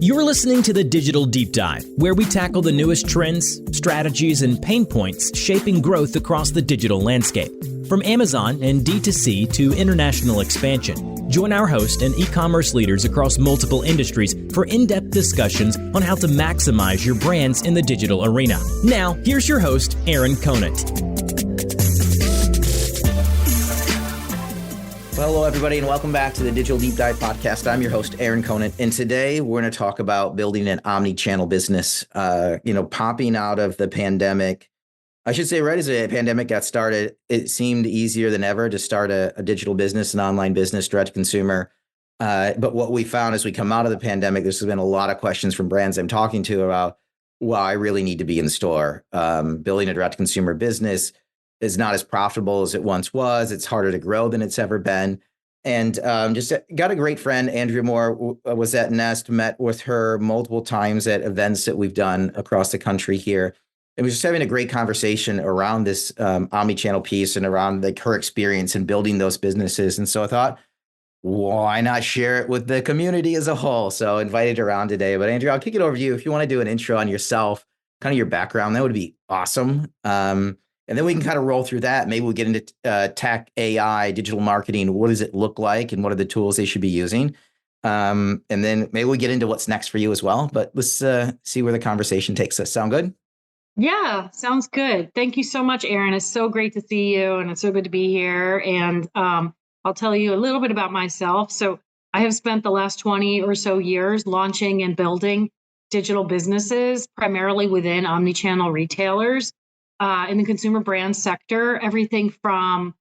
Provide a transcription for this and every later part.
You're listening to the Digital Deep Dive, where we tackle the newest trends, strategies, and pain points shaping growth across the digital landscape. From Amazon and D2C to international expansion, join our host and e-commerce leaders across multiple industries for in-depth discussions on how to maximize your brands in the digital arena. Now, here's your host, Aaron Conant. Well, hello, everybody, and welcome back to the Digital Deep Dive podcast. I'm your host, Aaron Conant, and today we're going to talk about building an omni-channel business. Popping out of the pandemic, I should say, right as the pandemic got started, it seemed easier than ever to start a digital business, an online business, direct to consumer. But what we found as we come out of the pandemic, there's been a lot of questions from brands I'm talking to about, well, I really need to be in the store. Building a direct to consumer business is not as profitable as it once was. It's harder to grow than it's ever been. And just got a great friend, Andrea Moore, was at Nest, met with her multiple times at events that we've done across the country here. And we're just having a great conversation around this omnichannel piece and around like her experience in building those businesses. And so I thought, why not share it with the community as a whole? So invited her on today. But Andrea, I'll kick it over to you. If you want to do an intro on yourself, kind of your background, that would be awesome. And then we can kind of roll through that. Maybe we'll get into tech, AI, digital marketing. What does it look like? And what are the tools they should be using? And then maybe we get into what's next for you as well. But let's see where the conversation takes us. Sound good? Yeah, sounds good. Thank you so much, Aaron. It's so great to see you. And it's so good to be here. And I'll tell you a little bit about myself. So I have spent the last 20 or so years launching and building digital businesses, primarily within omnichannel retailers. In the consumer brand sector, everything from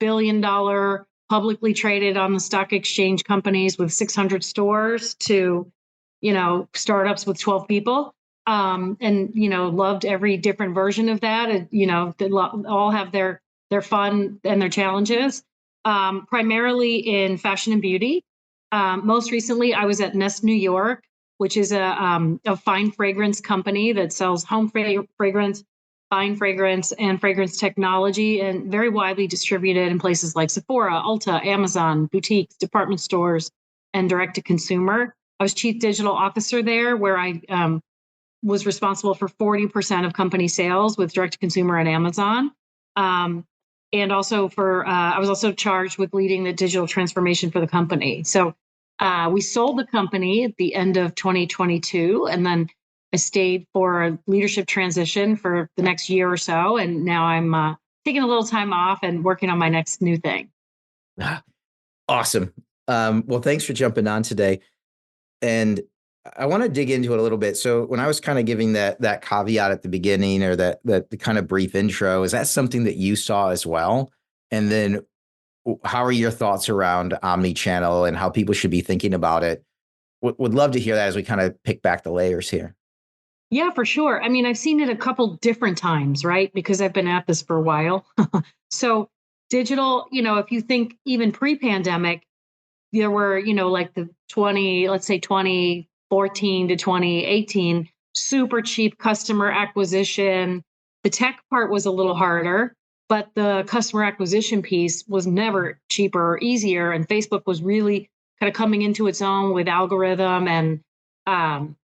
billion-dollar publicly traded on the stock exchange companies with 600 stores to, startups with 12 people, and loved every different version of that. And, they all have their fun and their challenges. Primarily in fashion and beauty. Most recently, I was at Nest New York, which is a fine fragrance company that sells home fragrance, fine fragrance, and fragrance technology, and very widely distributed in places like Sephora, Ulta, Amazon, boutiques, department stores, and direct to consumer. I was chief digital officer there, where I was responsible for 40% of company sales with direct to consumer at Amazon. And also I was also charged with leading the digital transformation for the company. So we sold the company at the end of 2022, and then I stayed for a leadership transition for the next year or so. And now I'm taking a little time off and working on my next new thing. Awesome. Well, thanks for jumping on today. And I want to dig into it a little bit. So when I was kind of giving that caveat at the beginning, or that the kind of brief intro, is that something that you saw as well? And then how are your thoughts around omnichannel and how people should be thinking about it? Would love to hear that as we kind of pick back the layers here. Yeah, for sure. I mean, I've seen it a couple different times, right? Because I've been at this for a while. So digital, if you think even pre-pandemic, there were, like the 2014 to 2018, super cheap customer acquisition. The tech part was a little harder, but the customer acquisition piece was never cheaper or easier. And Facebook was really kind of coming into its own with algorithm and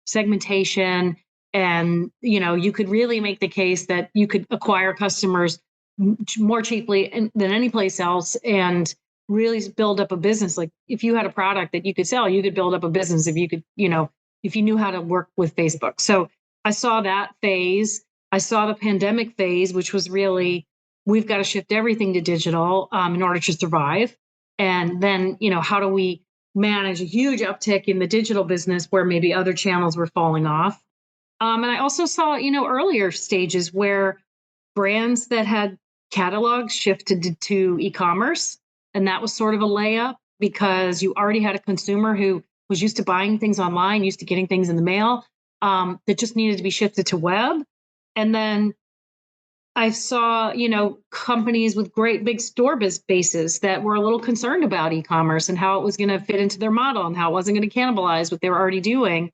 segmentation. And, you could really make the case that you could acquire customers more cheaply than any place else and really build up a business. Like if you had a product that you could sell, you could build up a business if you could, if you knew how to work with Facebook. So I saw that phase. I saw the pandemic phase, which was really, we've got to shift everything to digital in order to survive. And then, how do we manage a huge uptick in the digital business where maybe other channels were falling off? And I also saw, earlier stages where brands that had catalogs shifted to e-commerce. And that was sort of a layup because you already had a consumer who was used to buying things online, used to getting things in the mail, that just needed to be shifted to web. And then I saw, companies with great big store bases that were a little concerned about e-commerce and how it was going to fit into their model and how it wasn't going to cannibalize what they were already doing.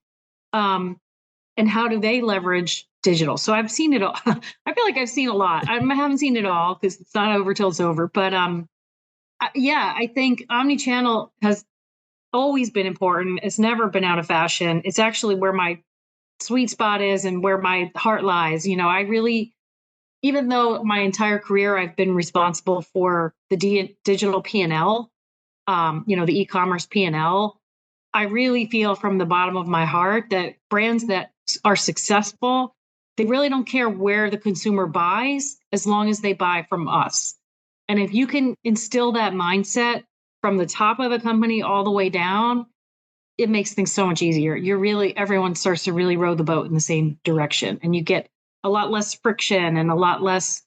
And how do they leverage digital? So I've seen it all. I feel like I've seen a lot. I haven't seen it all because it's not over till it's over. But I think omnichannel has always been important. It's never been out of fashion. It's actually where my sweet spot is and where my heart lies. I really, even though my entire career I've been responsible for the digital P&L, the e-commerce P&L, I really feel from the bottom of my heart that brands that are successful, they really don't care where the consumer buys as long as they buy from us. And if you can instill that mindset from the top of the company all the way down, it makes things so much easier. Everyone starts to really row the boat in the same direction, and you get a lot less friction and a lot less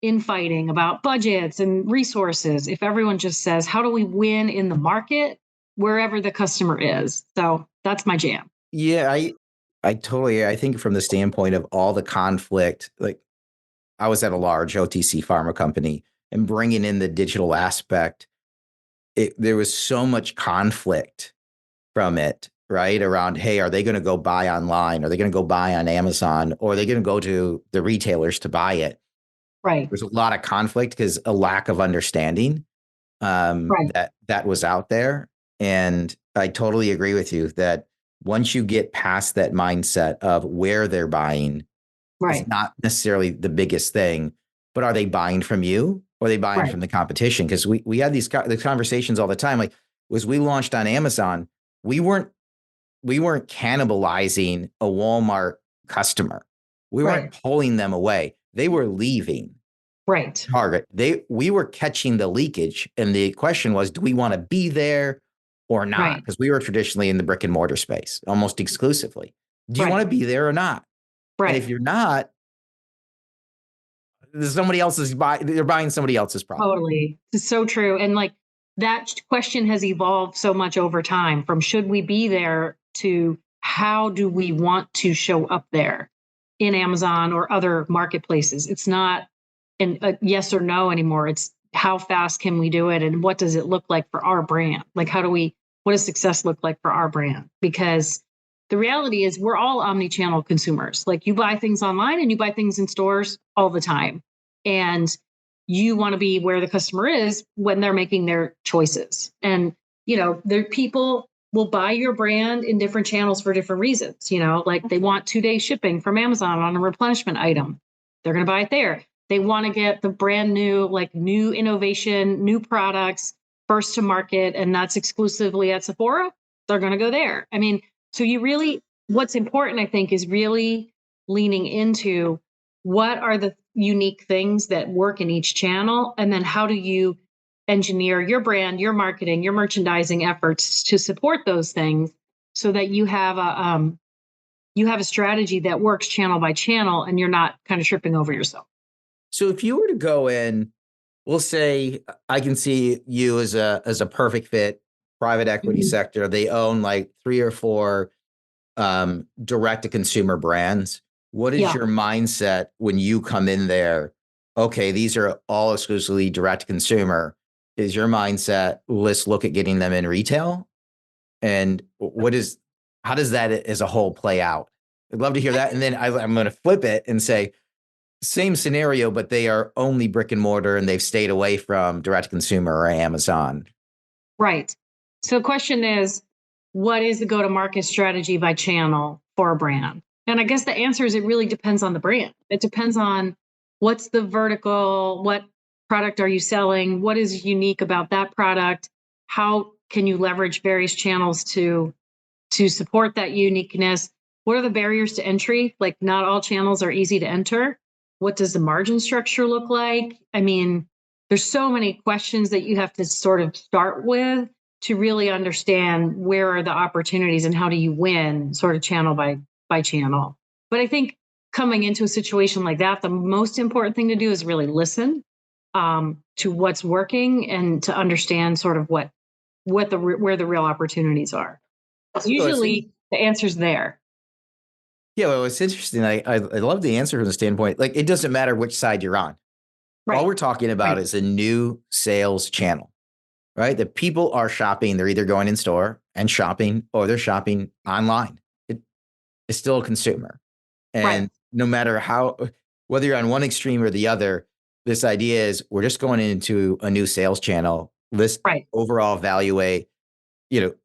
infighting about budgets and resources if everyone just says, how do we win in the market wherever the customer is? So that's my jam. Yeah, I think from the standpoint of all the conflict, like I was at a large OTC pharma company, and bringing in the digital aspect, there was so much conflict from it, right? Around, hey, are they going to go buy online? Are they going to go buy on Amazon? Or are they going to go to the retailers to buy it? Right. There's a lot of conflict because a lack of understanding Right. that was out there. And I totally agree with you that once you get past that mindset of where they're buying, Right. it's not necessarily the biggest thing, but are they buying from you or are they buying Right. from the competition? Because we had these conversations all the time. Like, as we launched on Amazon, we weren't cannibalizing a Walmart customer. We weren't pulling them away. They were leaving. Right. Target. We were catching the leakage. And the question was, do we want to be there or not? Right. Because we were traditionally in the brick and mortar space almost exclusively. Do you want to be there or not? Right. And if you're not, they're buying somebody else's product. Totally. It's so true. And like that question has evolved so much over time, from should we be there to how do we want to show up there in Amazon or other marketplaces. It's not a yes or no anymore. It's how fast can we do it and what does it look like for our brand? Like what does success look like for our brand? Because the reality is we're all omni-channel consumers. Like, you buy things online and you buy things in stores all the time. And you want to be where the customer is when they're making their choices. And, people will buy your brand in different channels for different reasons. Like they want 2-day shipping from Amazon on a replenishment item. They're going to buy it there. They want to get the brand new, like new innovation, new products first to market, and that's exclusively at Sephora. They're going to go there. I mean, so what's important, I think, is really leaning into what are the unique things that work in each channel, and then how do you engineer your brand, your marketing, your merchandising efforts to support those things so that you have a strategy that works channel by channel and you're not kind of tripping over yourself. So if you were to go in, we'll say I can see you as a perfect fit, private equity sector. They own like 3 or 4 direct to consumer brands. What is your mindset when you come in there? Okay, these are all exclusively direct to consumer. Is your mindset, let's look at getting them in retail? And how does that as a whole play out? I'd love to hear that. And then I'm going to flip it and say, same scenario, but they are only brick and mortar and they've stayed away from direct to consumer or Amazon. Right. So the question is, what is the go-to-market strategy by channel for a brand? And I guess the answer is it really depends on the brand. It depends on what's the vertical, what product are you selling, what is unique about that product, how can you leverage various channels to support that uniqueness, what are the barriers to entry? Like, not all channels are easy to enter. What does the margin structure look like? I mean, there's so many questions that you have to sort of start with to really understand where are the opportunities and how do you win sort of channel by channel. But I think coming into a situation like that, the most important thing to do is really listen to what's working and to understand sort of where the real opportunities are. Usually the answer's there. Yeah, well, it's interesting. I love the answer from the standpoint, like, it doesn't matter which side you're on. Right. All we're talking about is a new sales channel, right? The people are shopping. They're either going in store and shopping or they're shopping online. It's still a consumer. And no matter whether you're on one extreme or the other, this idea is we're just going into a new sales channel. Let's overall evaluate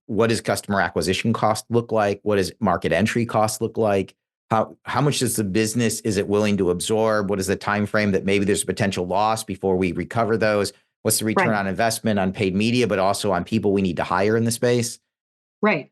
what does customer acquisition cost look like? What does market entry cost look like? How much does the business is it willing to absorb? What is the time frame that maybe there's a potential loss before we recover those? What's the return on investment on paid media, but also on people we need to hire in the space? Right.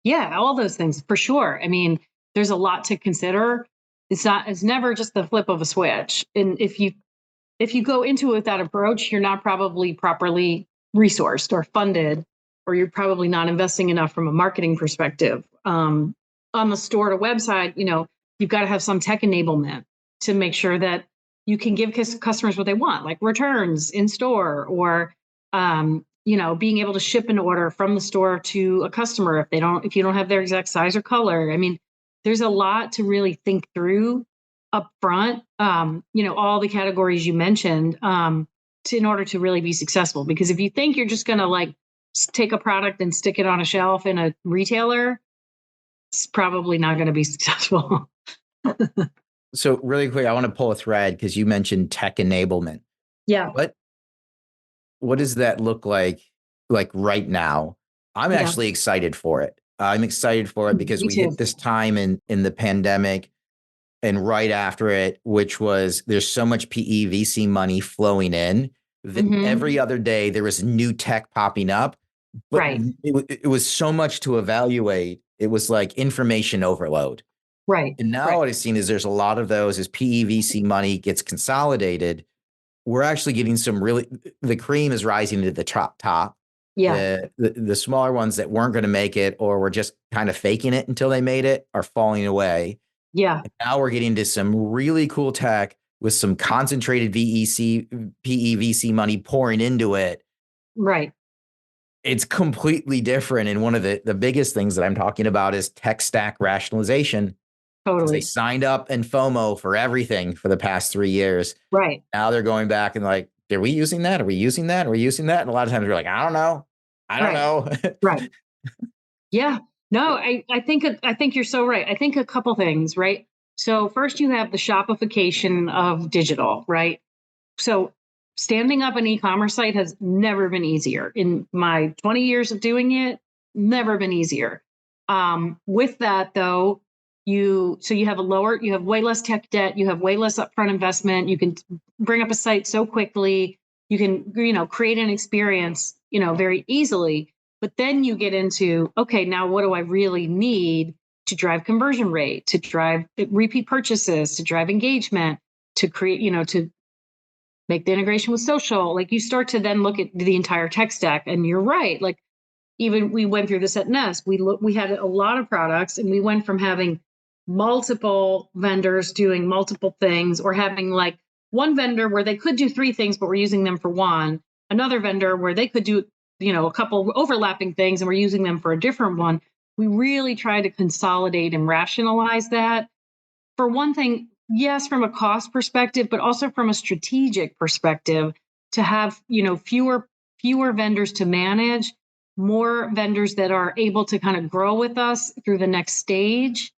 Yeah, all those things for sure. I mean, there's a lot to consider. It's never just the flip of a switch. And if you go into it with that approach, you're not probably properly resourced or funded, or you're probably not investing enough from a marketing perspective. On the store to website, you've got to have some tech enablement to make sure that you can give customers what they want, like returns in store, or being able to ship an order from the store to a customer if you don't have their exact size or color. I mean, there's a lot to really think through up front, all the categories you mentioned, in order to really be successful. Because if you think you're just going to take a product and stick it on a shelf in a retailer, it's probably not going to be successful. So really quick, I want to pull a thread because you mentioned tech enablement. Yeah. What does that look like right now? I'm actually excited for it. I'm excited for it because we hit this time in the pandemic and right after it, which was there's so much PE VC money flowing in that every other day there was new tech popping up. But it was so much to evaluate. It was like information overload. Right. And now what I've seen is there's a lot of those as PE VC money gets consolidated. We're actually getting the cream is rising to the top. Yeah. The smaller ones that weren't going to make it or were just kind of faking it until they made it are falling away. Yeah. And now we're getting to some really cool tech with some concentrated PE VC money pouring into it. Right. It's completely different. And one of the biggest things that I'm talking about is tech stack rationalization. Totally. They signed up and FOMO for everything for the past 3 years. Right. Now they're going back and like, are we using that? Are we using that? Are we using that? And a lot of times we're like, I don't know. I don't know. Right. Yeah. No, I think you're so right. I think a couple things, right? So first you have the shopification of digital, right? So standing up an e-commerce site has never been easier. In my 20 years of doing it, never been easier. With that though, you have way less tech debt, you have way less upfront investment, you can bring up a site so quickly, you can, create an experience, very easily. But then you get into, okay, now what do I really need to drive conversion rate, to drive repeat purchases, to drive engagement, to create, to make the integration with social. Like you start to then look at the entire tech stack, and you're right. Like even we went through this at Nest. We had a lot of products, and we went from having multiple vendors doing multiple things, or having like one vendor where they could do 3 things, but we're using them for one. Another vendor where they could do, a couple overlapping things, and we're using them for a different one. We really try to consolidate and rationalize that. For one thing, yes, from a cost perspective, but also from a strategic perspective, to have, fewer vendors to manage, more vendors that are able to kind of grow with us through the next stage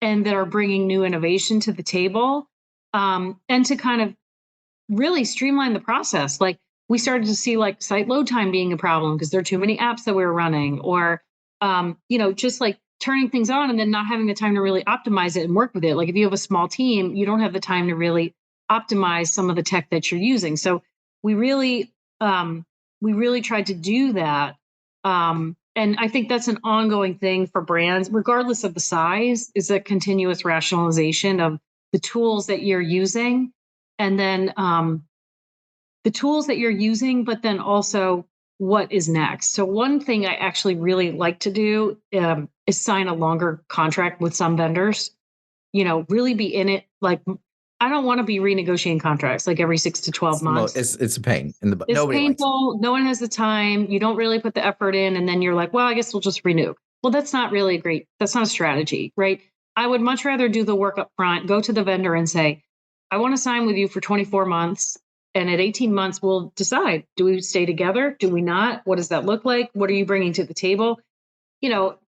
and that are bringing new innovation to the table, and to kind of really streamline the process. Like we started to see like site load time being a problem because there are too many apps that we were running, or, just like turning things on and then not having the time to really optimize it and work with it. Like if you have a small team, you don't have the time to really optimize some of the tech that you're using. So we really tried to do that. And I think that's an ongoing thing for brands, regardless of the size, is a continuous rationalization of the tools that you're using. And then the tools that you're using, but then also what is next. So one thing I actually really like to do is sign a longer contract with some vendors, really be in it. Like, I don't want to be renegotiating contracts like every 6 to 12 months. It's a pain in the butt. It's painful. No one has the time. You don't really put the effort in. And then you're like, well, I guess we'll just renew. Well, that's not really that's not a strategy, right? I would much rather do the work up front, go to the vendor and say, I want to sign with you for 24 months. And at 18 months, we'll decide, do we stay together? Do we not? What does that look like? What are you bringing to the table?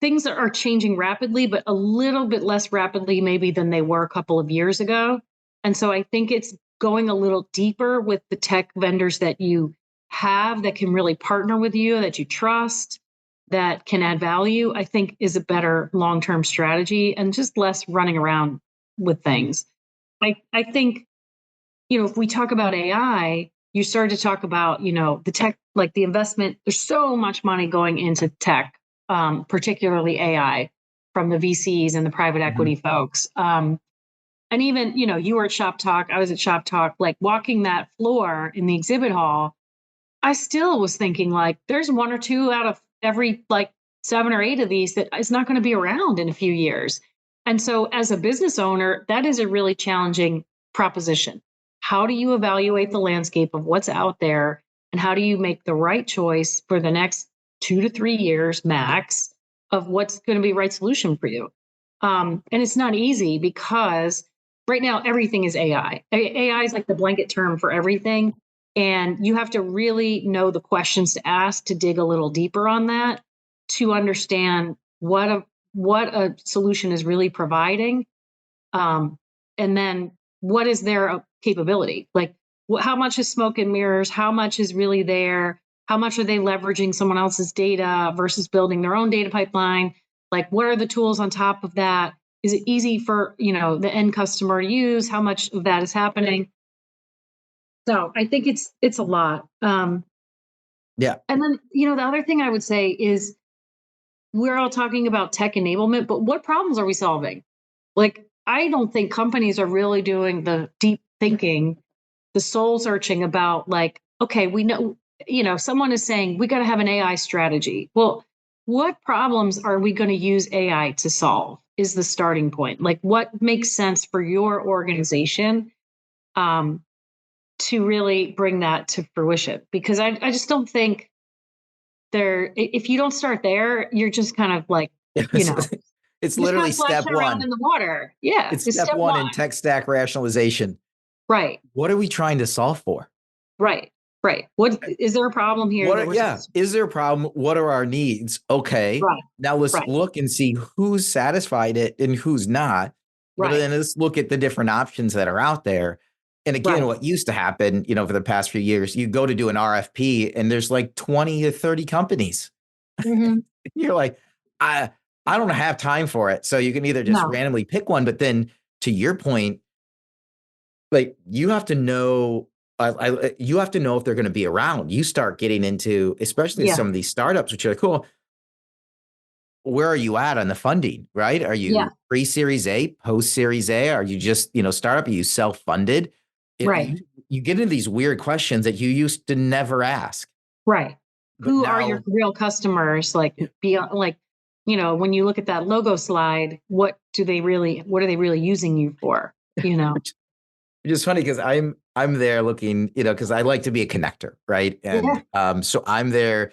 Things are changing rapidly, but a little bit less rapidly maybe than they were a couple of years ago. And so I think it's going a little deeper with the tech vendors that you have that can really partner with you, that you trust, that can add value, I think is a better long-term strategy and just less running around with things. I think, if we talk about AI, you started to talk about, the tech, like the investment. There's so much money going into tech, particularly AI, from the VCs and the private equity folks. And even, you were at ShopTalk, I was at ShopTalk, like walking that floor in the exhibit hall, I still was thinking like there's one or two out of every like 7 or 8 of these that is not going to be around in a few years. And so as a business owner, that is a really challenging proposition. How do you evaluate the landscape of what's out there, and how do you make the right choice for the next 2 to 3 years max of what's going to be the right solution for you? And it's not easy because right now everything is AI. AI is like the blanket term for everything. And you have to really know the questions to ask to dig a little deeper on that to understand what a solution is really providing. And then what is their capability? Like how much is smoke and mirrors? How much is really there? How much are they leveraging someone else's data versus building their own data pipeline? Like what are the tools on top of that? Is it easy for, the end customer to use? How much of that is happening? So I think it's a lot. Yeah. And then, the other thing I would say is we're all talking about tech enablement, but what problems are we solving? Like, I don't think companies are really doing the deep thinking, the soul searching about like, okay, we know, someone is saying we got to have an AI strategy. Well, what problems are we going to use AI to solve is the starting point. Like what makes sense for your organization? To really bring that to fruition, because I just don't think if you don't start there, you're just kind of like, it's literally step one in the water. Yeah. It's step one in tech stack rationalization. Right. What are we trying to solve for? Right. What is there a problem here? Is there a problem? What are our needs? Okay. Right. Now let's look and see who's satisfied it and who's not. But then let's look at the different options that are out there. And again, what used to happen, for the past few years, you go to do an RFP and there's like 20 to 30 companies. Mm-hmm. You're like, I don't have time for it. So you can either just randomly pick one, but then to your point, like you have to know, you have to know if they're going to be around. You start getting into, especially some of these startups, which are like, cool. Where are you at on the funding, right? Are you pre-Series A, post-Series A? Are you just, startup? Are you self-funded? Right. You get into these weird questions that you used to never ask. Right. Who are your real customers? Like, beyond, like, when you look at that logo slide, what are they really using you for? Which is funny because I'm there looking, because I like to be a connector, right? And so I'm there,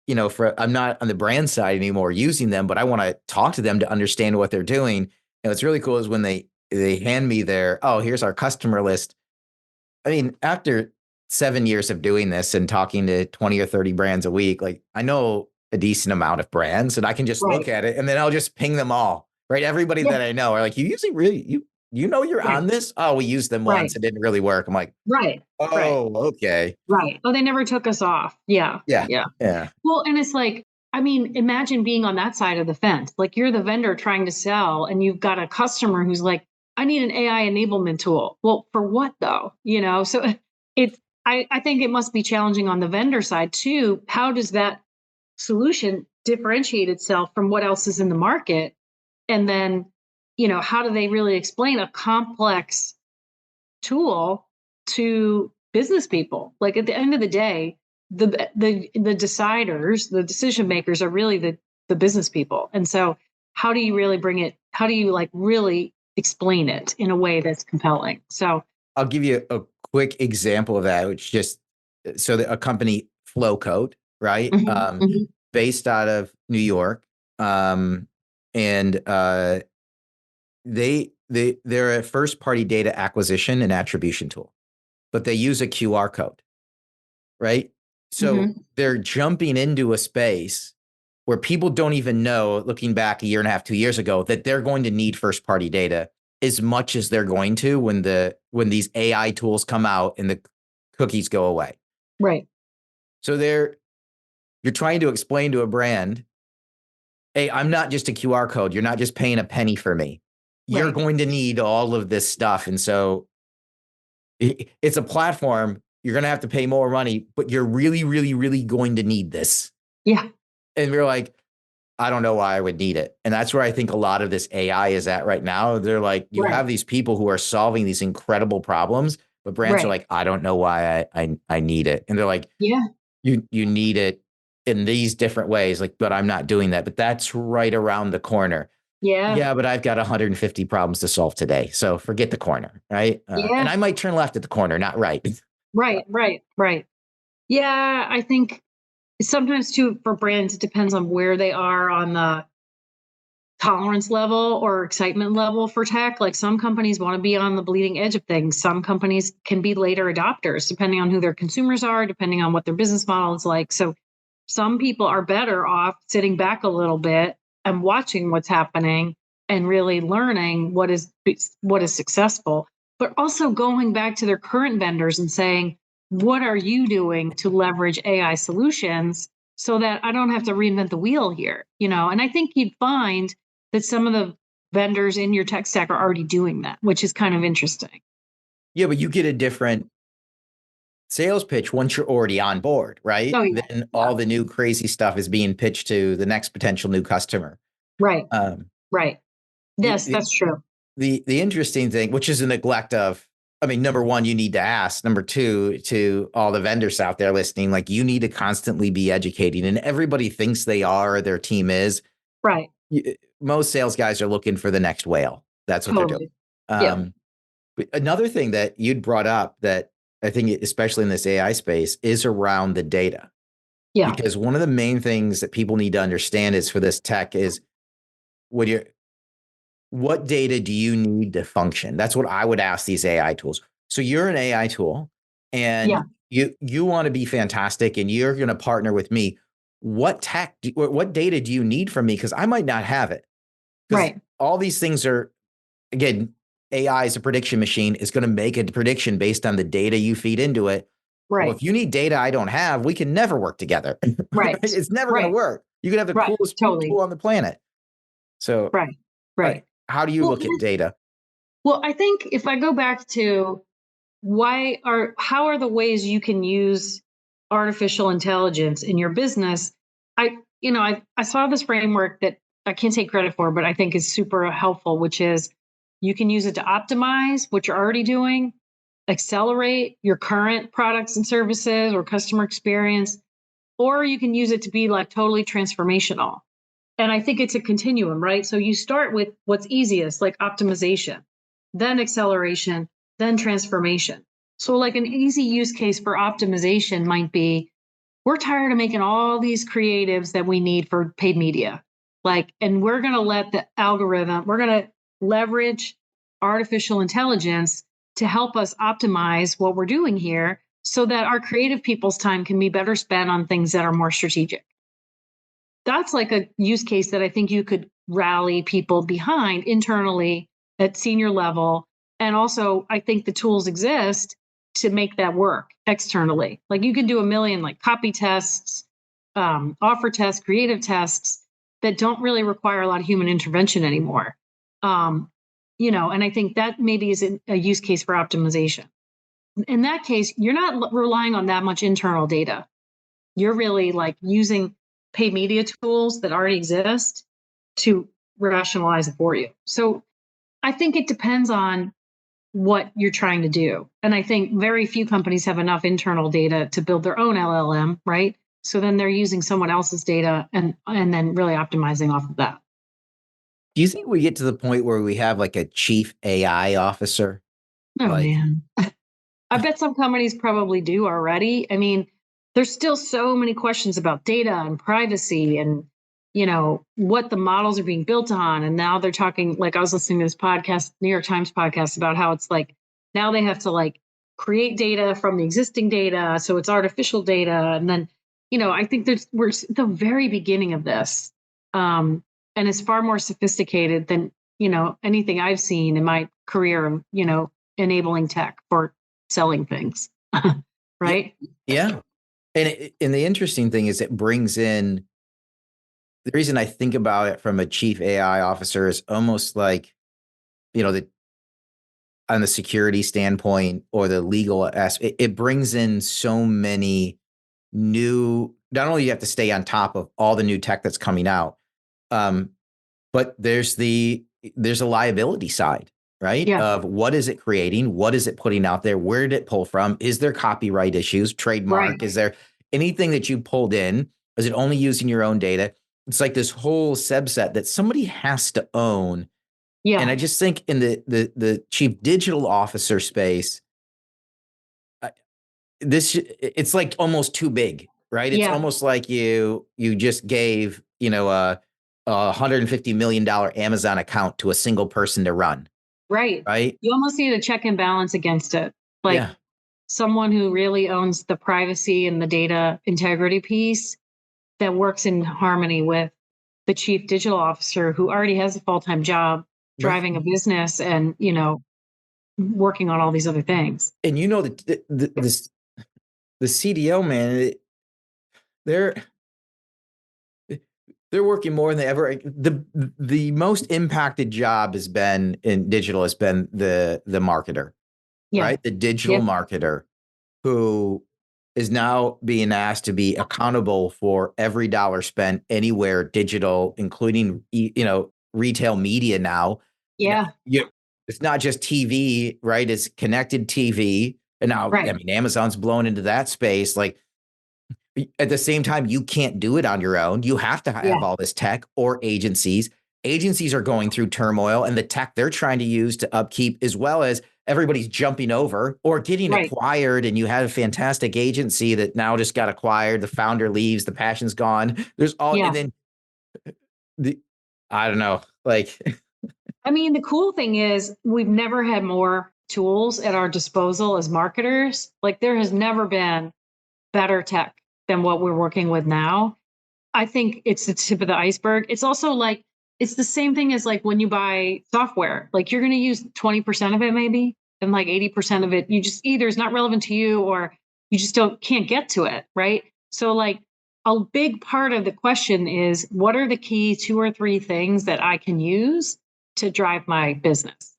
I'm not on the brand side anymore using them, but I want to talk to them to understand what they're doing. And what's really cool is when they hand me here's our customer list. I mean, after 7 years of doing this and talking to 20 or 30 brands a week, like I know a decent amount of brands and I can just look at it and then I'll just ping them all, right? Everybody that I know are like, you're on this? Oh, we used them once. It didn't really work. I'm like, okay. Right. Oh, they never took us off. Yeah. Yeah. Well, and it's like, I mean, imagine being on that side of the fence. Like you're the vendor trying to sell and you've got a customer who's like, I need an AI enablement tool. Well, for what though? So I think it must be challenging on the vendor side too. How does that solution differentiate itself from what else is in the market? And then, how do they really explain a complex tool to business people? Like at the end of the day, the deciders, the decision makers are really the business people. And so how do you really bring it? How do you like really explain it in a way that's compelling? So I'll give you a quick example of that, which just a company Flow Code, right? Based out of New York. They're a first party data acquisition and attribution tool, but they use a QR code, right? So they're jumping into a space where people don't even know, looking back a year and a half, 2 years ago, that they're going to need first party data as much as they're going to when these AI tools come out and the cookies go away. Right. So you're trying to explain to a brand hey, I'm not just a QR code. You're not just paying a penny for me. You're Right. going to need all of this stuff. And so it's a platform. You're going to have to pay more money, but you're really, really, really going to need this. Yeah. And we're like, I don't know why I would need it. And that's where I think a lot of this AI is at right now. They're like, you Right. have these people who are solving these incredible problems, but brands are Right. like, I don't know why I need it. And they're like, Yeah. you need it in these different ways. Like, but I'm not doing that. But that's right around the corner. Yeah. Yeah, but I've got 150 problems to solve today. So forget the corner, right? And Yeah. I might turn left at the corner, not right. Right. Right. Right. Yeah. I think sometimes too, for brands, it depends on where they are on the tolerance level or excitement level for tech. Like some companies want to be on the bleeding edge of things. Some companies can be later adopters, depending on who their consumers are, depending on what their business model is like. So some people are better off sitting back a little bit and watching what's happening and really learning what is successful, but also going back to their current vendors and saying, what are you doing to leverage AI solutions so that I don't have to reinvent the wheel here? And I think you'd find that some of the vendors in your tech stack are already doing that, which is kind of interesting. Yeah, but you get a different sales pitch once you're already on board, right? Oh, yeah. Then Yeah. all the new crazy stuff is being pitched to the next potential new customer. Right. Um, Right. the, Yes, that's true. the interesting thing, which is a neglect of, I mean, number one, you need to ask. Number two, to all the vendors out there listening, like you need to constantly be educating, and everybody thinks they are, or their team is. Right. Most sales guys are looking for the next whale. That's what they're doing. Totally. Yeah. But another thing that you'd brought up that I think, especially in this AI space, is around the data. Yeah. Because one of the main things that people need to understand is for this tech is what data do you need to function? That's what I would ask these AI tools. So you're an AI tool Yeah. and you want to be fantastic and you're going to partner with me. What what data do you need from me? Because I might not have it. Because Right. all these things are, again, AI is a prediction machine. It's going to make a prediction based on the data you feed into it. Well, Right. if you need data I don't have, we can never work together. Right. It's never going to Right. work. You can have the Right. coolest Totally. tool on the planet. So, Right. Right. how do you Well, look at data? well, I think if I go back to how are the ways you can use artificial intelligence in your business? I saw this framework that I can't take credit for, but I think is super helpful, which is you can use it to optimize what you're already doing, accelerate your current products and services or customer experience, or you can use it to be like totally transformational. And I think it's a continuum, right? So you start with what's easiest, like optimization, then acceleration, then transformation. So, like an easy use case for optimization might be we're tired of making all these creatives that we need for paid media. And we're going to let the algorithm, we're going to leverage artificial intelligence to help us optimize what we're doing here so that our creative people's time can be better spent on things that are more strategic. That's like a use case that I think you could rally people behind internally at senior level. And also, I think the tools exist to make that work externally. Like you can do a million like copy tests, offer tests, creative tests that don't really require a lot of human intervention anymore. And I think that maybe is a use case for optimization. In that case, you're not relying on that much internal data. You're really like using paid media tools that already exist to rationalize it for you. So I think it depends on what you're trying to do. And I think very few companies have enough internal data to build their own LLM, right? So then they're using someone else's data and then really optimizing off of that. Do you think we get to the point where we have like a chief AI officer? Oh, Like, man. I bet some companies probably do already. I mean, there's still so many questions about data and privacy and, what the models are being built on. And now they're talking, like I was listening to this podcast, New York Times podcast, about how it's like now they have to like create data from the existing data. So it's artificial data. And then, I think we're at the very beginning of this. And it's far more sophisticated than, anything I've seen in my career, enabling tech for selling things. Right? yeah. And the interesting thing is it brings in reason I think about it from a chief AI officer is almost like, on the security standpoint or the legal aspect, it brings in so many new, not only you have to stay on top of all the new tech that's coming out, but there's a liability side, right? Yeah. Of what is it creating? What is it putting out there? Where did it pull from? Is there copyright issues, trademark? Right. Is there anything that you pulled in? Is it only using your own data? It's like this whole subset that somebody has to own. And Yeah. I just think in the chief digital officer space, it's like almost too big, right? It's Yeah. almost like you just gave, a $150 million Amazon account to a single person to run. Right. Right. You almost need a check and balance against it. Like Yeah. someone who really owns the privacy and the data integrity piece that works in harmony with the chief digital officer who already has a full-time job Right. driving a business and, working on all these other things. And the CDO, man, they're working more than they ever. The most impacted job has been in digital has been the marketer, Yeah. right? The digital Yeah. marketer who is now being asked to be accountable for every dollar spent anywhere digital, including, retail media now. Yeah. It's not just TV, right? It's connected TV. And now, Right. I mean, Amazon's blown into that space. Like, at the same time, you can't do it on your own. You have to have all this tech or agencies. Agencies are going through turmoil, and the tech they're trying to use to upkeep, as well as everybody's jumping over or getting acquired. And you had a fantastic agency that now just got acquired. The founder leaves, the passion's gone. There's all, and then I don't know, like. I mean, the cool thing is we've never had more tools at our disposal as marketers. Like there has never been better tech than what we're working with now. I think it's the tip of the iceberg. It's also like, it's the same thing as like when you buy software, like you're going to use 20% of it maybe, and like 80% of it, you just either is not relevant to you or you just can't get to it. Right. So like a big part of the question is what are the key 2 or 3 things that I can use to drive my business,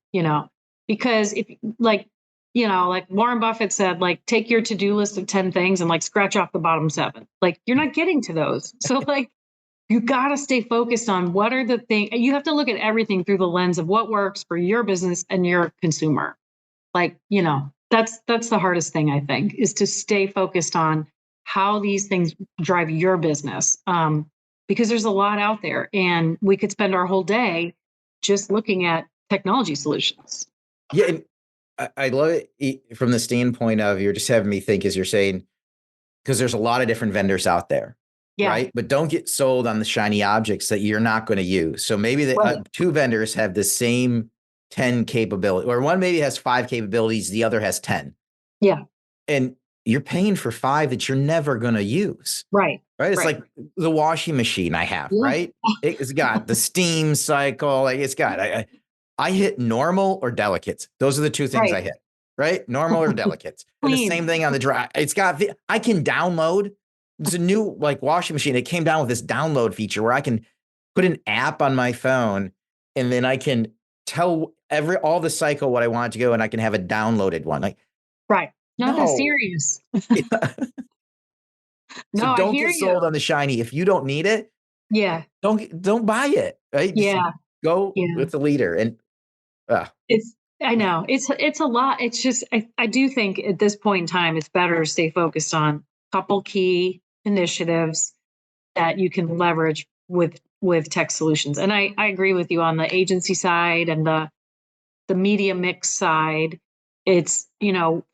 because if like Warren Buffett said, like, take your to-do list of 10 things and like scratch off the bottom 7. Like, you're not getting to those. So like, you got to stay focused on what are the things. You have to look at everything through the lens of what works for your business and your consumer. Like, that's the hardest thing, I think, is to stay focused on how these things drive your business. Because there's a lot out there and we could spend our whole day just looking at technology solutions. Yeah. And I love it from the standpoint of you're just having me think as you're saying, because there's a lot of different vendors out there, right? But don't get sold on the shiny objects that you're not going to use. So maybe the 2 vendors have the same 10 capability, or one maybe has 5 capabilities, the other has 10. Yeah. And you're paying for 5 that you're never going to use. Right. It's like the washing machine I have, right? It's got the steam cycle. Like it's got, I hit normal or delicates. Those are the 2 things I hit, right? Normal or delicates. And the same thing on the dry. It's got, I can download. There's a new like washing machine. It came down with this download feature where I can put an app on my phone and then I can tell all the cycle what I want it to go, and I can have a downloaded one. Like, Nothing serious. So don't get sold on the shiny. If you don't need it, don't buy it. Right? Yeah. Go with the leader. And I know it's a lot. It's just, I do think at this point in time, it's better to stay focused on a couple key initiatives that you can leverage with tech solutions. And I agree with you on the agency side and the media mix side. It's,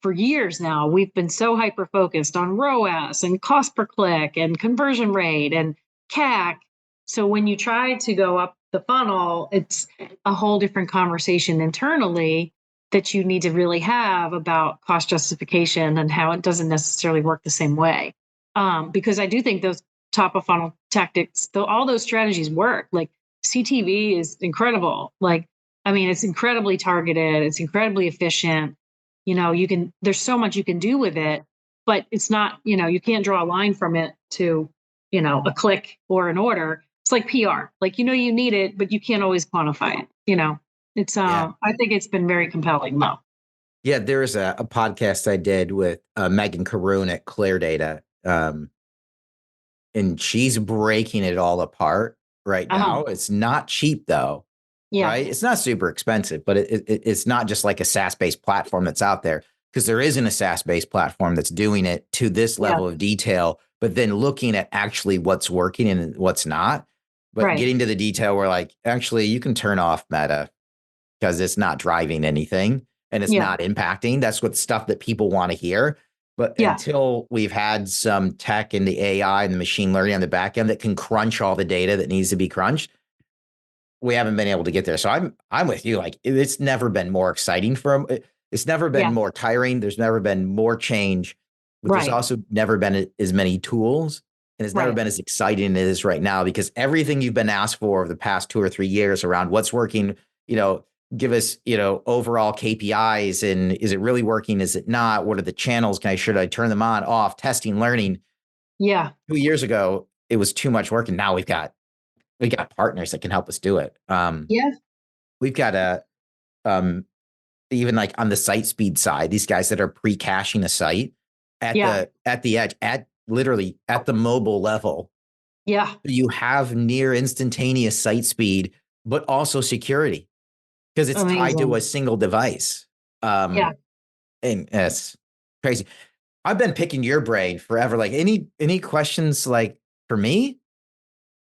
for years now, we've been so hyper-focused on ROAS and cost per click and conversion rate and CAC. So when you try to go up the funnel, it's a whole different conversation internally that you need to really have about cost justification and how it doesn't necessarily work the same way. Because I do think those top of funnel tactics, all those strategies work. Like CTV is incredible. Like, I mean, it's incredibly targeted. It's incredibly efficient. There's so much you can do with it, but it's not, you can't draw a line from it to, a click or an order. it's like PR. Like, you need it, but you can't always quantify it. It's Yeah. I think it's been very compelling though. Yeah, there's a podcast I did with Megan Caroon at Data, and she's breaking it all apart right Uh-huh. now. It's not cheap though, Yeah. right? It's not super expensive, but it's not just like a SaaS-based platform that's out there, because there isn't a SaaS-based platform that's doing it to this Yeah. level of detail, but then looking at actually what's working and what's not, but Right. getting to the detail where like, actually you can turn off Meta because it's not driving anything and it's Yeah. not impacting. That's what stuff that people want to hear. But Yeah. until we've had some tech in the AI and the machine learning on the back end that can crunch all the data that needs to be crunched, we haven't been able to get there. So I'm with you. Like, it's never been more exciting it's never been Yeah. more tiring. There's never been more change, but there's Right. also never been as many tools, and it's never Right. been as exciting as it is right now, because everything you've been asked for over the past 2 or 3 years around what's working, give us, overall KPIs, and is it really working? Is it not? What are the channels? Should I turn them on, off, testing, learning? Yeah. 2 years ago, it was too much work. And now we got partners that can help us do it. Yeah. We've got um, even like on the site speed side, these guys that are pre-caching a site at Yeah. the edge, at literally at the mobile level. Yeah. You have near instantaneous site speed, but also security, because it's tied to Amazing. a single device. Yeah. And it's crazy. I've been picking your brain forever. Like, any questions like for me?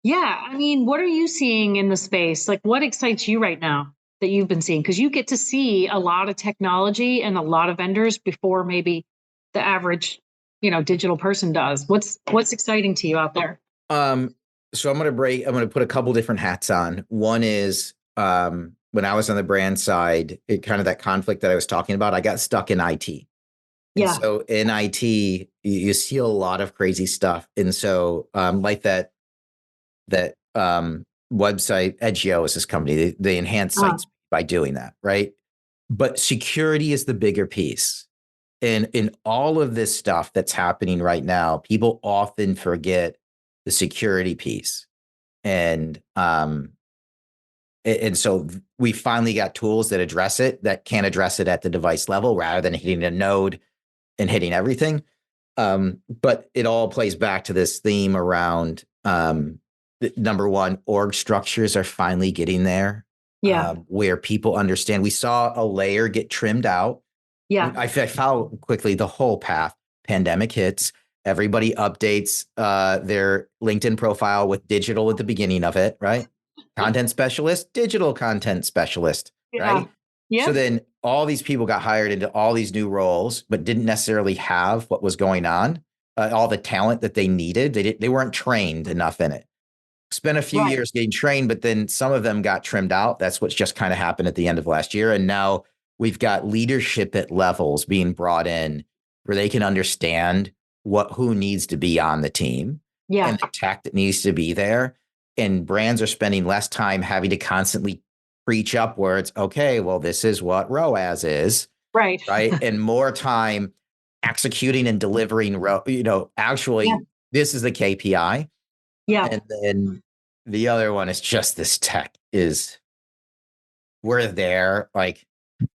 Yeah. I mean, what are you seeing in the space? Like, what excites you right now that you've been seeing? Because you get to see a lot of technology and a lot of vendors before maybe the average, digital person does. What's exciting to you out there? So I'm gonna put a couple different hats on. One is when I was on the brand side, it kind of that conflict that I was talking about, I got stuck in IT. And Yeah. so in IT, you see a lot of crazy stuff. And so like that website, Edgeo is this company, they enhance sites by doing that, right? But security is the bigger piece. And in all of this stuff that's happening right now, people often forget the security piece. And so we finally got tools that address it, that can address it at the device level rather than hitting a node and hitting everything. But it all plays back to this theme around number one, org structures are finally getting there. Yeah. Where people understand. We saw a layer get trimmed out. Yeah. I found quickly the whole path. Pandemic hits. Everybody updates their LinkedIn profile with digital at the beginning of it, right? Content specialist, digital content specialist, right? Yeah. So then all these people got hired into all these new roles, but didn't necessarily have what was going on, all the talent that they needed. They weren't trained enough in it. Spent a few Right. years getting trained, but then some of them got trimmed out. That's what's just kind of happened at the end of last year. And now we've got leadership at levels being brought in where they can understand who needs to be on the team Yeah. and the tech that needs to be there. And brands are spending less time having to constantly preach upwards. Okay, well, this is what ROAS is. Right. Right. And more time executing and delivering, actually, Yeah. this is the KPI. Yeah. And then the other one is just this tech is we're there, like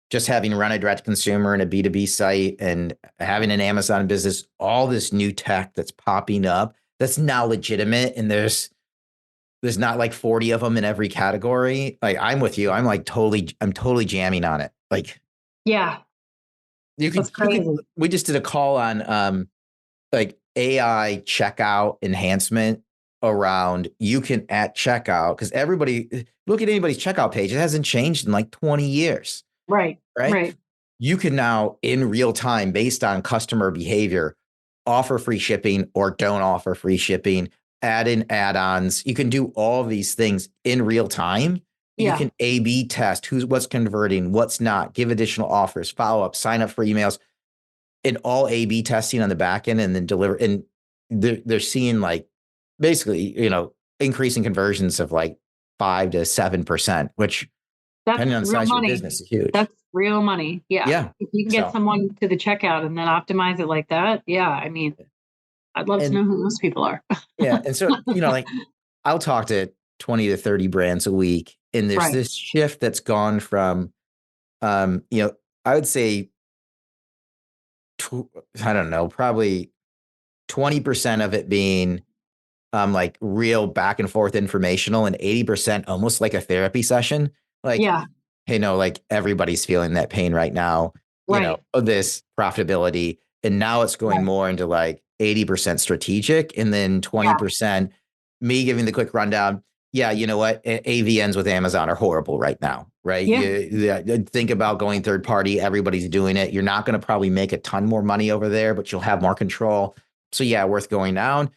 just having run a direct consumer and a B2B site and having an Amazon business, all this new tech that's popping up that's now legitimate. And there's not like 40 of them in every category. Like, I'm with you. I'm totally jamming on it. Like, Yeah. That's crazy. we just did a call on like AI checkout enhancement around you can at checkout, because everybody look at anybody's checkout page. It hasn't changed in like 20 years. Right. Right. Right. You can now in real time, based on customer behavior, offer free shipping or don't offer free shipping, add in add-ons. You can do all these things in real time. Yeah. You can A/B test what's converting, what's not, give additional offers, follow up, sign up for emails, and all A/B testing on the back end, and then deliver. And they're seeing like basically, increasing conversions of like 5 to 7%, which That's depending on the real size of your money. business is huge. That's real money. Yeah. Yeah. If you can get someone to the checkout and then optimize it like that. Yeah. I mean, I'd love to know who those people are. Yeah. And so, like I'll talk to 20 to 30 brands a week. And there's Right. this shift that's gone from, I would say, I don't know, probably 20% of it being like real back and forth informational and 80% almost like a therapy session. Like, Yeah. hey, no, like everybody's feeling that pain right now, Right. this profitability. And now it's going Right. more into like 80% strategic and then 20% me giving the quick rundown. Yeah, you know what? AVNs with Amazon are horrible right now, right? Yeah. Think about going third party. Everybody's doing it. You're not going to probably make a ton more money over there, but you'll have more control. So yeah, worth going down.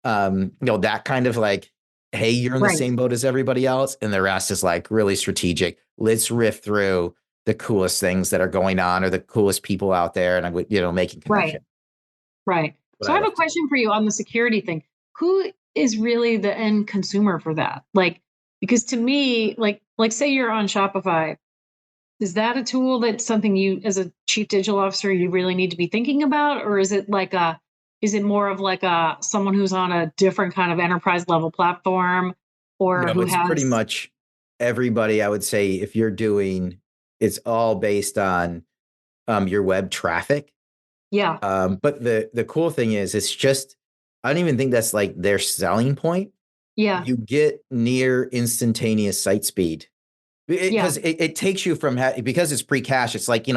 That kind of like, hey, you're in the Right. same boat as everybody else. And the rest is like really strategic. Let's riff through the coolest things that are going on or the coolest people out there and, making connection. Right. So I have a question for you on the security thing. Who is really the end consumer for that? Like, because to me, like say you're on Shopify, is that a tool that's something you, as a chief digital officer, you really need to be thinking about? Or is it more of like someone who's on a different kind of enterprise level platform or No, who it's has pretty much everybody. I would say if you're doing, it's all based on your web traffic. Yeah. But the cool thing is, it's just, I don't even think that's like their selling point. Yeah. You get near instantaneous site speed because it takes you from, because it's pre-cache. It's like,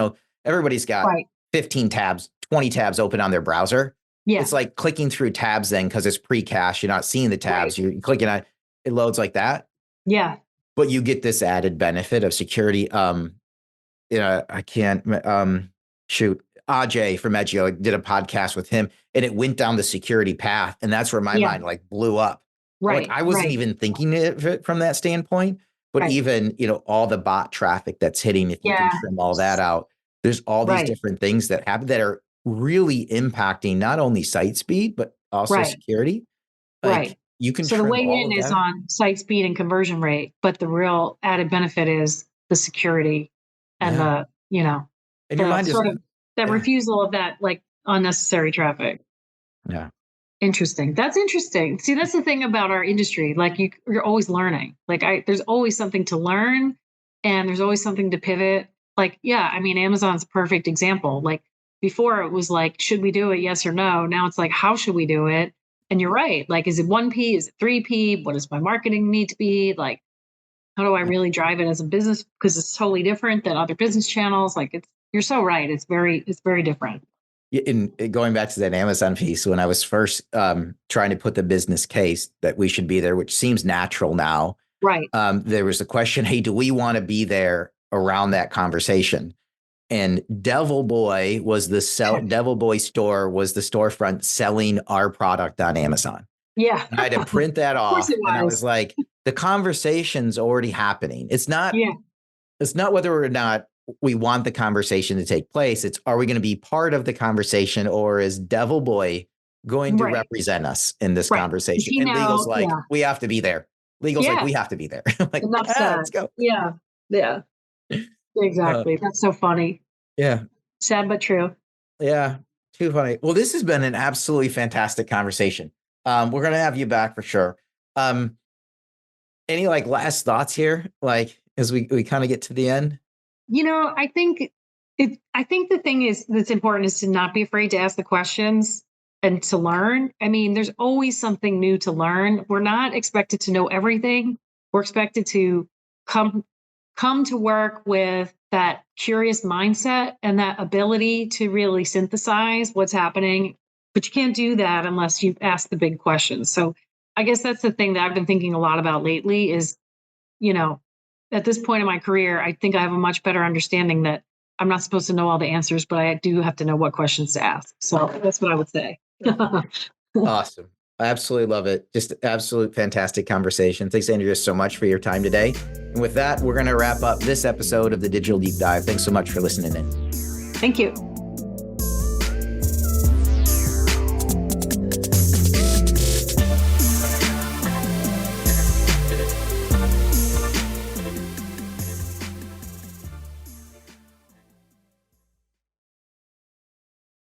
everybody's got 15 tabs, 20 tabs open on their browser. Yeah. It's like clicking through tabs then because it's pre-cache. You're not seeing the tabs. You're clicking on it, loads like that. Yeah. But you get this added benefit of security. I can't Ajay from Edgio did a podcast with him and it went down the security path. And that's where my mind like blew up. Right. Like I wasn't even thinking of it from that standpoint, but even, all the bot traffic that's hitting, if you can trim all that out, there's all these different things that happen that are really impacting not only site speed, but also security. Like you can So the trim way all in of is that. on site speed and conversion rate, but the real added benefit is the security and and your mind is sort of that refusal of that like unnecessary traffic. Yeah. Interesting. That's interesting. See, that's the thing about our industry. Like you're always learning. Like there's always something to learn and there's always something to pivot. Like, Amazon's a perfect example. Like before it was like, should we do it? Yes or no. Now it's like, how should we do it? And you're right. Like, is it 1P? Is it 3P? What does my marketing need to be? Like, how do I really drive it as a business? Because it's totally different than other business channels. Like you're so right. It's very different. In going back to that Amazon piece, when I was first trying to put the business case that we should be there, which seems natural now. Right. There was a question, hey, do we want to be there around that conversation? And Devil Boy Devil Boy store was the storefront selling our product on Amazon. Yeah. And I had to print that off. And I was like, the conversation's already happening. It's not whether or not we want the conversation to take place. It's, are we going to be part of the conversation, or is Devil Boy going to represent us in this conversation? And legal's like, we have to be there. Legal's like, we have to be there. Like, let's go. Yeah. Yeah. Exactly. That's so funny. Yeah. Sad but true. Yeah. Too funny. Well, this has been an absolutely fantastic conversation. We're going to have you back for sure. Any like last thoughts here? Like, as we kind of get to the end? I think the thing is that's important is to not be afraid to ask the questions and to learn. I mean, there's always something new to learn. We're not expected to know everything. We're expected to come to work with that curious mindset and that ability to really synthesize what's happening. But you can't do that unless you ask the big questions. So I guess that's the thing that I've been thinking a lot about lately is, at this point in my career, I think I have a much better understanding that I'm not supposed to know all the answers, but I do have to know what questions to ask. So that's what I would say. Awesome. I absolutely love it. Just absolute fantastic conversation. Thanks, Andrea, so much for your time today. And with that, we're going to wrap up this episode of the Digital Deep Dive. Thanks so much for listening in. Thank you.